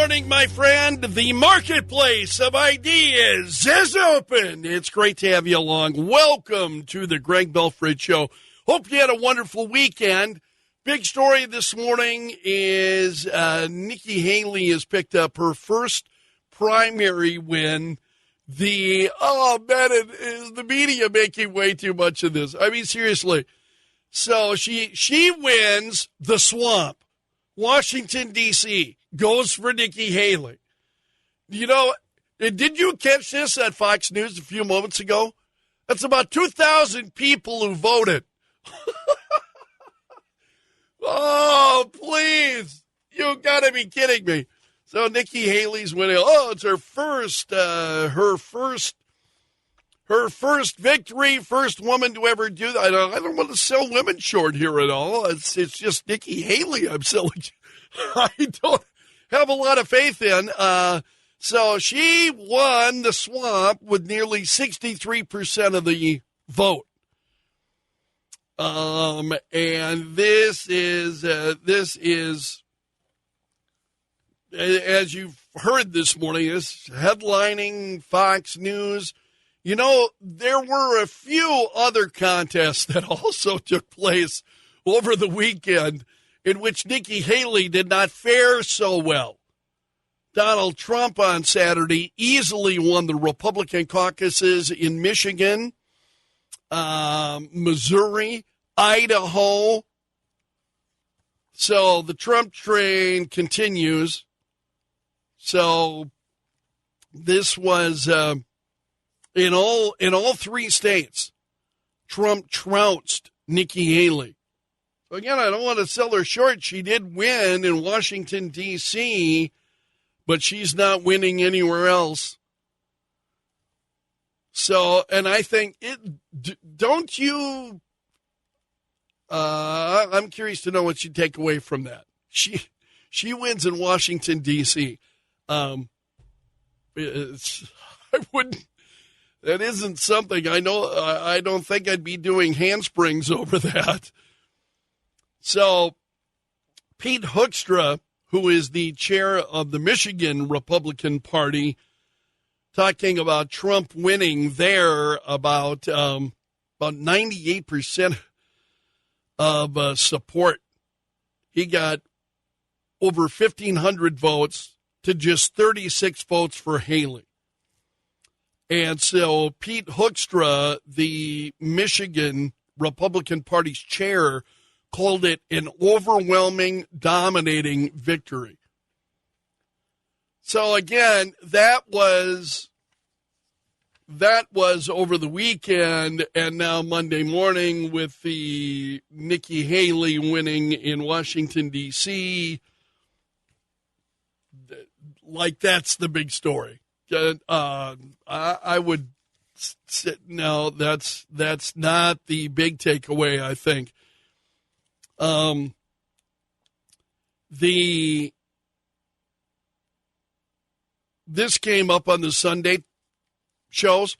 morning, my friend. The marketplace of ideas is open. It's great to have you along. Welcome to the Greg Belford Show. Hope you had a wonderful weekend. Big story this morning is Nikki Haley has picked up her first primary win. The media making way too much of this. I mean, seriously. So she wins the swamp. Washington, D.C. goes for Nikki Haley. You know, did you catch this at Fox News a few moments ago? That's about 2,000 people who voted. Oh, please. You got to be kidding me. So Nikki Haley's winning. Oh, it's her first victory, first woman to ever do that. I don't want to sell women short here at all. It's just Nikki Haley I'm selling. I don't have a lot of faith in. So she won the swamp with nearly 63% of the vote. And this is as you've heard this morning, is headlining Fox News. You know, there were a few other contests that also took place over the weekend in which Nikki Haley did not fare so well. Donald Trump on Saturday easily won the Republican caucuses in Michigan, Missouri, Idaho. So the Trump train continues. So this was in all three states, Trump trounced Nikki Haley. So again, I don't want to sell her short. She did win in Washington, D.C., but she's not winning anywhere else. So, and I think don't you? I'm curious to know what you take away from that. She wins in Washington, D.C. I wouldn't. That isn't something I know. I don't think I'd be doing handsprings over that. So, Pete Hoekstra, who is the chair of the Michigan Republican Party, talking about Trump winning there about 98% of support. He got over 1,500 votes to just 36 votes for Haley. And so Pete Hoekstra, the Michigan Republican Party's chair, called it an overwhelming, dominating victory. So again, that was over the weekend, and now Monday morning with the Nikki Haley winning in Washington, D.C., like that's the big story. I would say, no, that's not the big takeaway, I think. This came up on the Sunday shows,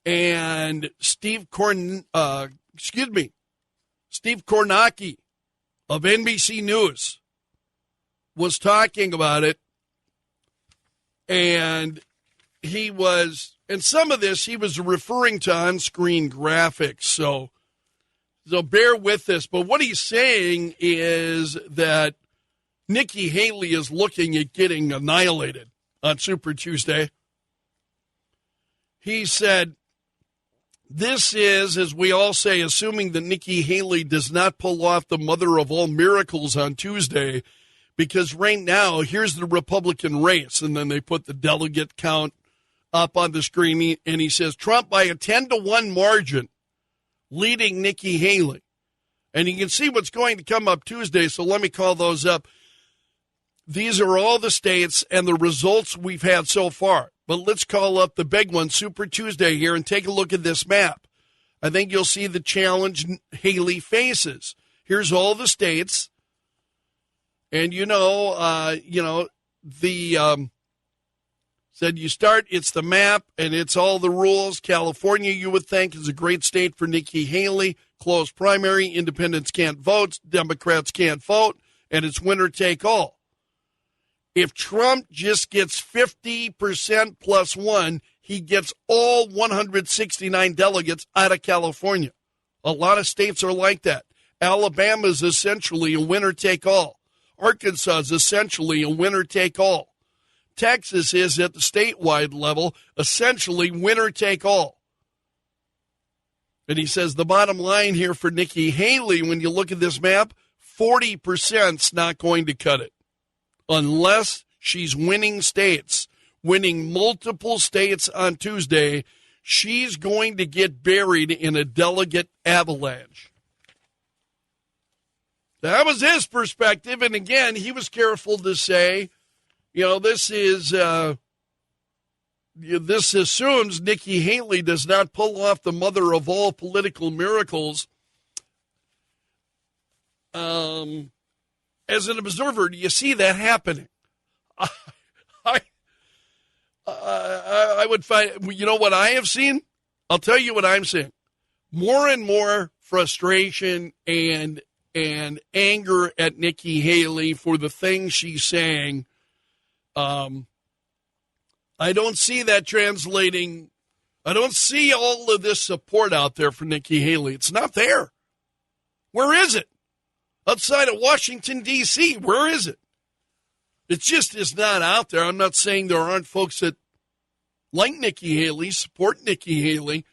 and Steve Kornacki of NBC News was talking about it, and some of this he was referring to on-screen graphics, so bear with this. But what he's saying is that Nikki Haley is looking at getting annihilated on Super Tuesday. He said, this is, as we all say, assuming that Nikki Haley does not pull off the mother of all miracles on Tuesday, because right now, here's the Republican race. And then they put the delegate count up on the screen, and he says, Trump by a 10-1 margin, leading Nikki Haley. And you can see what's going to come up Tuesday, so let me call those up. These are all the states and the results we've had so far. But let's call up the big one, Super Tuesday here, and take a look at this map. I think you'll see the challenge Haley faces. Here's all the states. And, said you start, it's the map, and it's all the rules. California, you would think, is a great state for Nikki Haley. Closed primary, independents can't vote, Democrats can't vote, and it's winner take all. If Trump just gets 50% plus one, he gets all 169 delegates out of California. A lot of states are like that. Alabama is essentially a winner-take-all. Arkansas is essentially a winner-take-all. Texas is, at the statewide level, essentially winner-take-all. And he says the bottom line here for Nikki Haley, when you look at this map, 40%'s not going to cut it unless she's winning states, winning multiple states on Tuesday. She's going to get buried in a delegate avalanche. That was his perspective, and again, he was careful to say, this assumes Nikki Haley does not pull off the mother of all political miracles. As an observer, do you see that happening? I would find, what I have seen? I'll tell you what I'm seeing. More and more frustration and anger at Nikki Haley for the things she's saying. I don't see that translating. I don't see all of this support out there for Nikki Haley. It's not there. Where is it? Outside of Washington, D.C., where is it? It just is not out there. I'm not saying there aren't folks that like Nikki Haley, support Nikki Haley,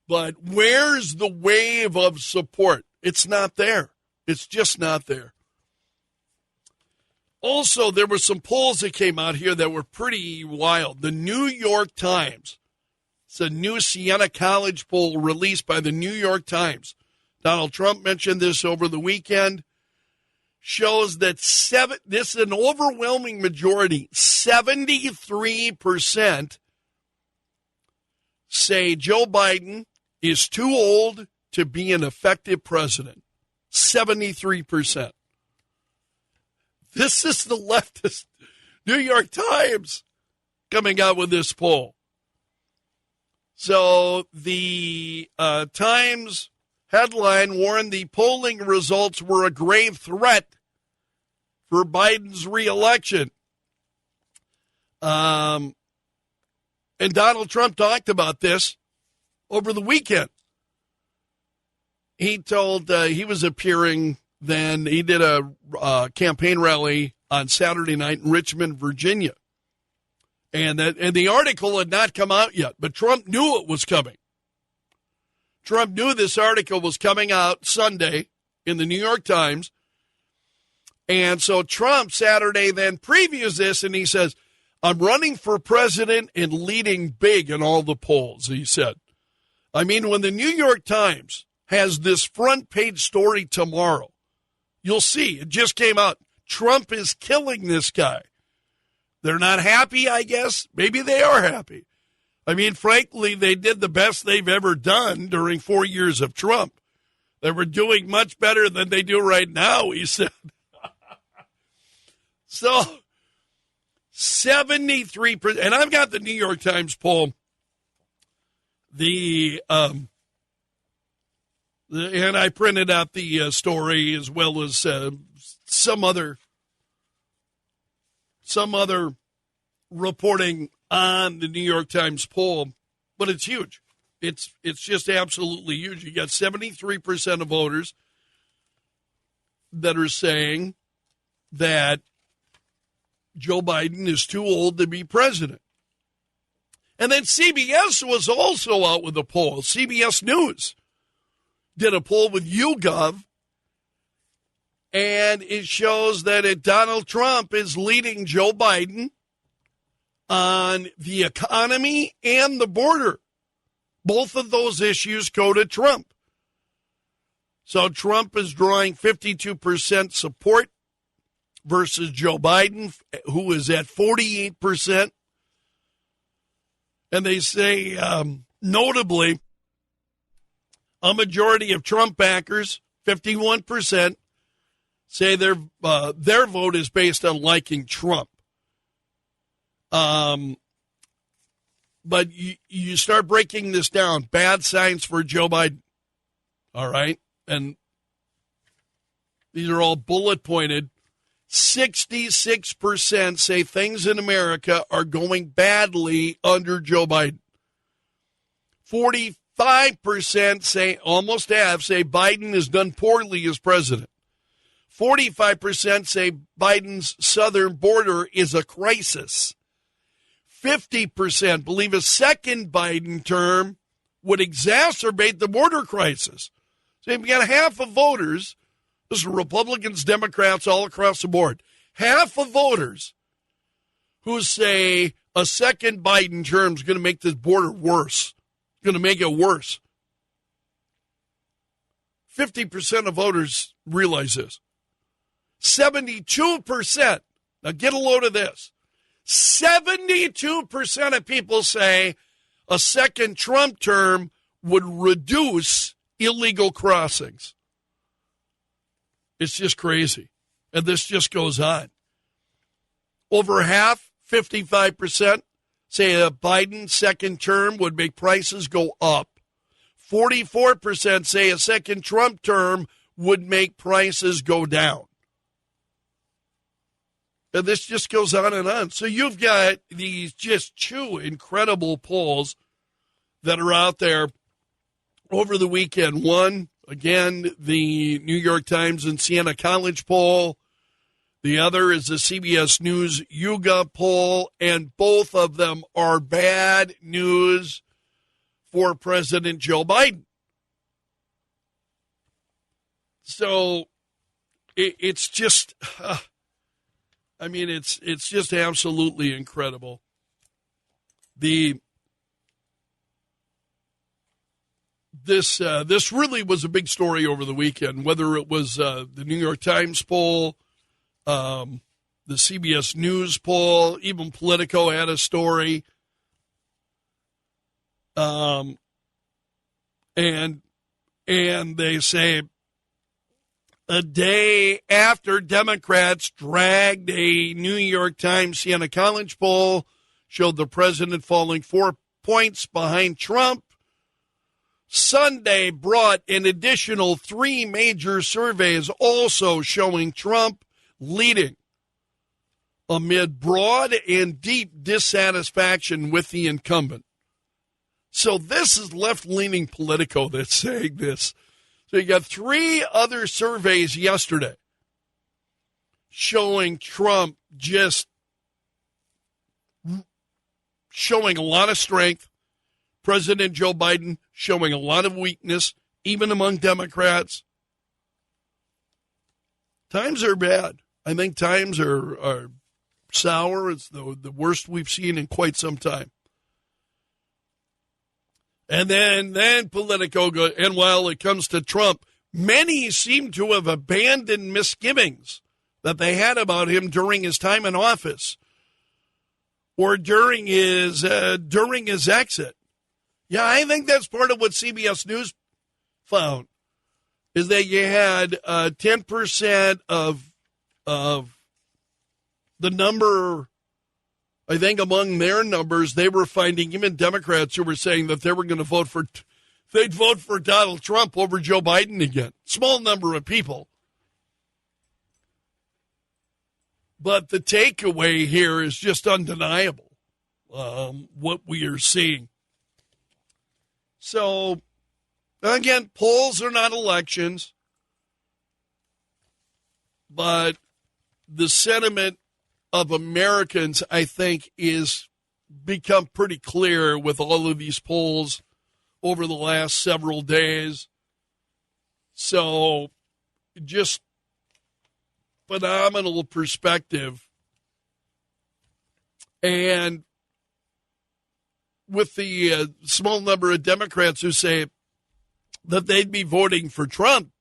but where's the wave of support? It's not there. It's just not there. Also, there were some polls that came out here that were pretty wild. The New York Times, it's a new Siena College poll released by the New York Times. Donald Trump mentioned this over the weekend. Shows that this is an overwhelming majority, 73% say Joe Biden is too old to be an effective president. 73%. This is the leftist New York Times coming out with this poll. So the Times headline warned the polling results were a grave threat for Biden's reelection. And Donald Trump talked about this over the weekend. He told he was appearing then. He did a campaign rally on Saturday night in Richmond, Virginia. And the article had not come out yet, but Trump knew it was coming. Trump knew this article was coming out Sunday in the New York Times. And so Trump Saturday then previews this, and he says, I'm running for president and leading big in all the polls, he said. I mean, when the New York Times has this front page story tomorrow, you'll see, it just came out, Trump is killing this guy. They're not happy, I guess. Maybe they are happy. I mean, frankly, they did the best they've ever done during 4 years of Trump. They were doing much better than they do right now, he said. So, 73%, and I've got the New York Times poll, and I printed out the story as well as some other reporting on the New York Times poll, but it's huge. It's just absolutely huge. You got 73% of voters that are saying that Joe Biden is too old to be president. And then CBS was also out with a poll. CBS News did a poll with YouGov, and it shows that Donald Trump is leading Joe Biden on the economy and the border. Both of those issues go to Trump. So Trump is drawing 52% support versus Joe Biden, who is at 48%. And they say, notably, a majority of Trump backers, 51%, say their vote is based on liking Trump. But you start breaking this down, bad signs for Joe Biden. All right? And these are all bullet pointed. 66% say things in America are going badly under Joe Biden. 45% say, almost half, say Biden has done poorly as president. 45% say Biden's southern border is a crisis. 50% believe a second Biden term would exacerbate the border crisis. So you've got half of voters, this is Republicans, Democrats, all across the board, half of voters who say a second Biden term is going to make this border worse, going to make it worse. 50% of voters realize this. 72%, now get a load of this, 72% of people say a second Trump term would reduce illegal crossings. It's just crazy. And this just goes on. Over half, 55%, say a Biden second term would make prices go up. 44% say a second Trump term would make prices go down. And this just goes on and on. So you've got these just two incredible polls that are out there over the weekend. One, again, the New York Times and Siena College poll. The other is the CBS News YouGov poll. And both of them are bad news for President Joe Biden. So it's just... it's just absolutely incredible. This really was a big story over the weekend, whether it was the New York Times poll, the CBS News poll, even Politico had a story. And they say, a day after Democrats dragged a New York Times Siena College poll, showed the president falling 4 points behind Trump, Sunday brought an additional 3 major surveys also showing Trump leading amid broad and deep dissatisfaction with the incumbent. So this is left-leaning Politico that's saying this. So you got 3 other surveys yesterday showing Trump just showing a lot of strength, President Joe Biden showing a lot of weakness, even among Democrats. Times are bad. I think times are sour. It's the worst we've seen in quite some time. And then Politico goes, and while it comes to Trump, many seem to have abandoned misgivings that they had about him during his time in office or during his exit. Yeah, I think that's part of what CBS News found, is that you had 10% of the number. I think among their numbers, they were finding even Democrats who were saying that they were going to they'd vote for Donald Trump over Joe Biden again. Small number of people. But the takeaway here is just undeniable, what we are seeing. So, again, polls are not elections, but the sentiment of Americans, I think, is become pretty clear with all of these polls over the last several days. So just phenomenal perspective. And with the small number of Democrats who say that they'd be voting for Trump,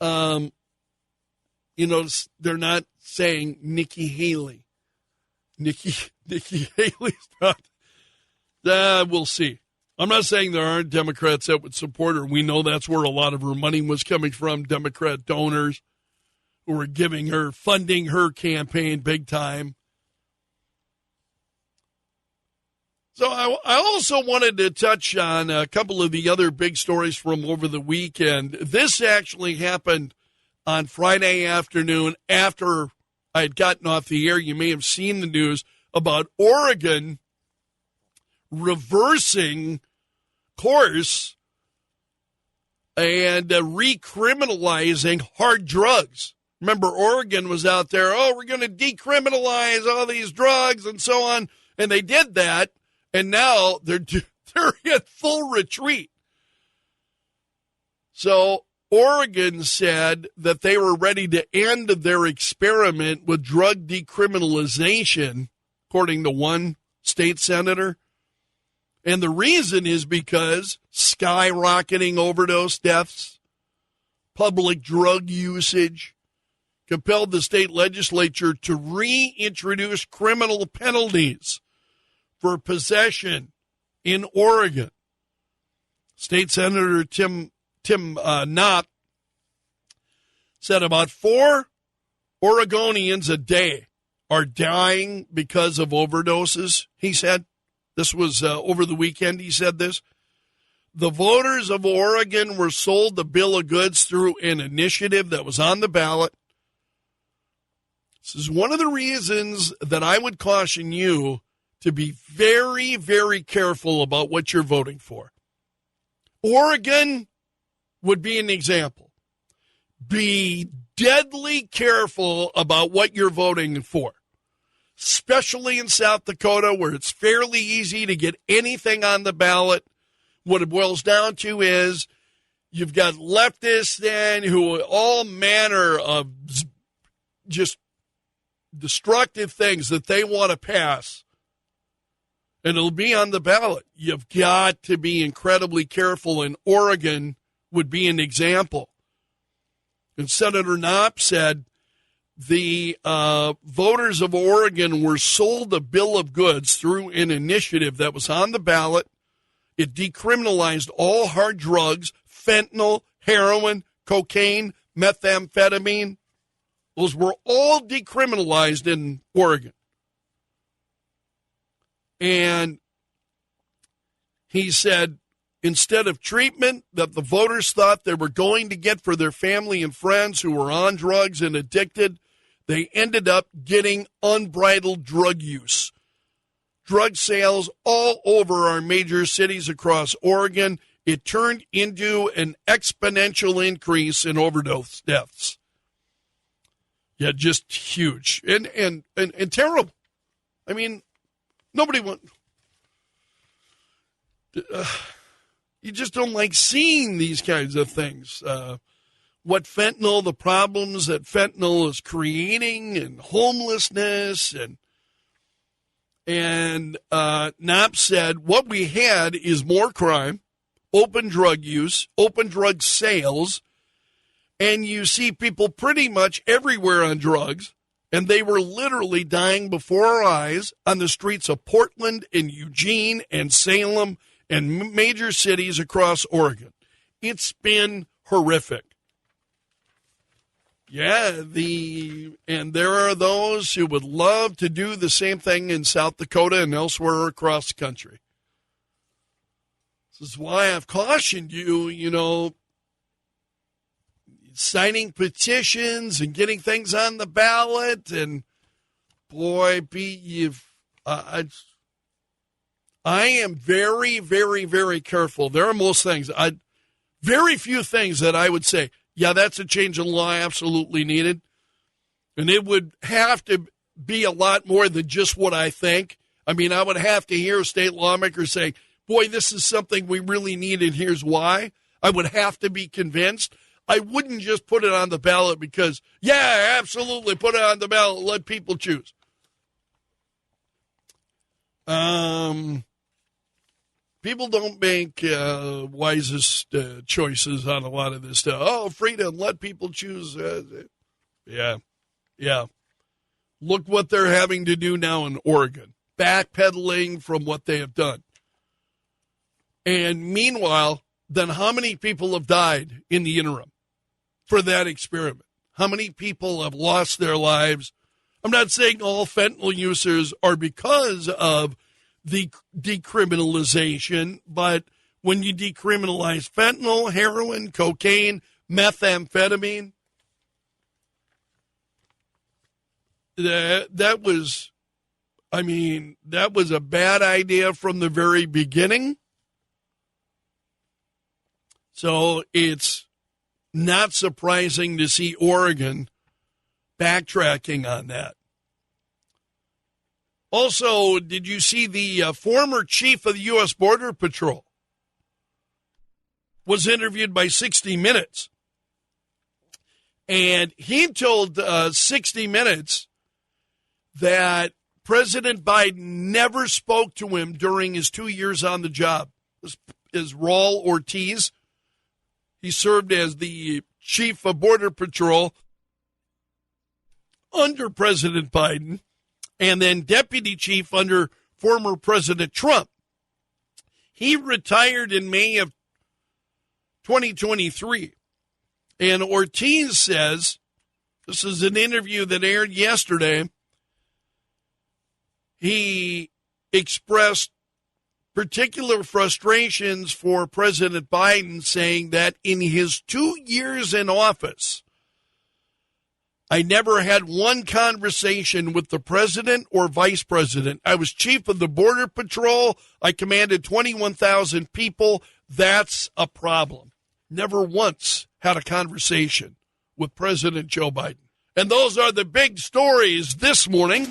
they're not saying Nikki Haley. Nikki Haley's not. We'll see. I'm not saying there aren't Democrats that would support her. We know that's where a lot of her money was coming from, Democrat donors who were giving her, funding her campaign big time. So I also wanted to touch on a couple of the other big stories from over the weekend. This actually happened on Friday afternoon after I had gotten off the air. You may have seen the news about Oregon reversing course and recriminalizing hard drugs. Remember, Oregon was out there, we're going to decriminalize all these drugs and so on. And they did that, and now they're in full retreat. So Oregon said that they were ready to end their experiment with drug decriminalization, according to one state senator. And the reason is because skyrocketing overdose deaths, public drug usage, compelled the state legislature to reintroduce criminal penalties for possession in Oregon. State Senator Tim Knott said about 4 Oregonians a day are dying because of overdoses, he said. This was over the weekend, he said this. The voters of Oregon were sold the bill of goods through an initiative that was on the ballot. This is one of the reasons that I would caution you to be very, very careful about what you're voting for. Oregon would be an example. Be deadly careful about what you're voting for, especially in South Dakota, where it's fairly easy to get anything on the ballot. What it boils down to is you've got leftists then who all manner of just destructive things that they want to pass, and it'll be on the ballot. You've got to be incredibly careful, and Oregon would be an example. And Senator Knopp said the voters of Oregon were sold a bill of goods through an initiative that was on the ballot. It decriminalized all hard drugs, fentanyl, heroin, cocaine, methamphetamine. Those were all decriminalized in Oregon. And he said instead of treatment that the voters thought they were going to get for their family and friends who were on drugs and addicted, they ended up getting unbridled drug use. Drug sales all over our major cities across Oregon. It turned into an exponential increase in overdose deaths. Yeah, just huge and terrible. I mean, nobody wants. You just don't like seeing these kinds of things. What fentanyl, the problems that fentanyl is creating, and homelessness, and Knopp said what we had is more crime, open drug use, open drug sales. And you see people pretty much everywhere on drugs, and they were literally dying before our eyes on the streets of Portland and Eugene and Salem and major cities across Oregon. It's been horrific. Yeah, and there are those who would love to do the same thing in South Dakota and elsewhere across the country. This is why I've cautioned you, signing petitions and getting things on the ballot, and boy, I am very, very, very careful. There are most things, very few things that I would say, yeah, that's a change in law absolutely needed, and it would have to be a lot more than just what I think. I mean, I would have to hear a state lawmaker say, boy, this is something we really need, and here's why. I would have to be convinced. I wouldn't just put it on the ballot because, yeah, absolutely, put it on the ballot, let people choose. People don't make wisest choices on a lot of this stuff. Oh, freedom, let people choose. Yeah. Look what they're having to do now in Oregon, backpedaling from what they have done. And meanwhile, then how many people have died in the interim for that experiment? How many people have lost their lives? I'm not saying all fentanyl users are because of the decriminalization, but when you decriminalize fentanyl, heroin, cocaine, methamphetamine, that was a bad idea from the very beginning. So it's not surprising to see Oregon backtracking on that. Also, did you see the former chief of the U.S. Border Patrol was interviewed by 60 Minutes? And he told 60 Minutes that President Biden never spoke to him during his 2 years on the job. This is Raul Ortiz. He served as the chief of Border Patrol under President Biden and then deputy chief under former President Trump. He retired in May of 2023. And Ortiz says, this is an interview that aired yesterday, he expressed particular frustrations for President Biden, saying that in his 2 years in office, I never had one conversation with the president or vice president. I was chief of the Border Patrol. I commanded 21,000 people. That's a problem. Never once had a conversation with President Joe Biden. And those are the big stories this morning.